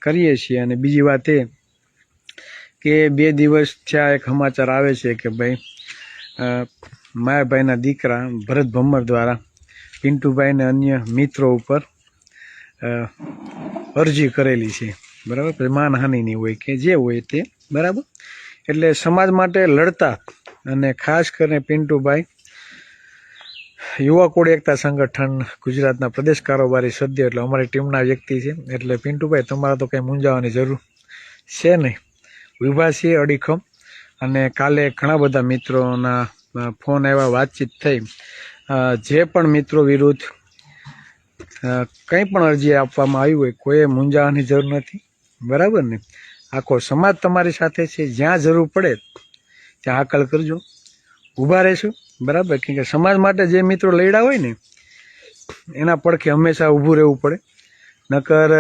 કરીએ છીએ। અને બીજી વાત એ કે 2 દિવસ થયા એક સમાચાર આવે છે કે ભાઈ માયાભાઈના દીકરા ભરત ભમ્મર દ્વારા પિન્ટુભાઈ અને અન્ય મિત્રો ઉપર અરજી કરેલી છે, બરાબર, માનહાનિની હોય કે જે હોય તે, બરાબર। એટલે સમાજ માટે લડતા અને ખાસ કરીને પિન્ટુભાઈ યુવા કોળી એકતા સંગઠન ગુજરાતના પ્રદેશ કારોબારી સભ્ય એટલે અમારી ટીમના વ્યક્તિ છે। એટલે પિન્ટુભાઈ તમારા તો કંઈ મૂંઝાવાની જરૂર છે નહીં, ઊભા છીએ અડીખમ। અને કાલે ઘણા બધા મિત્રોના ફોન આવ્યા, વાતચીત થઈ। જે પણ મિત્રો વિરુદ્ધ કંઈ પણ અરજી આપવામાં આવી હોય કોઈએ મૂંઝાવાની જરૂર નથી, બરાબર ને। આખો સમાજ તમારી સાથે છે, જ્યાં જરૂર પડે ત્યાં હાકલ કરજો, ઊભા રહેશું, બરાબર। કેમ કે સમાજ માટે જે મિત્રો લડ્યા હોય ને એના પડખે હંમેશા ઊભું રહેવું પડે, નકર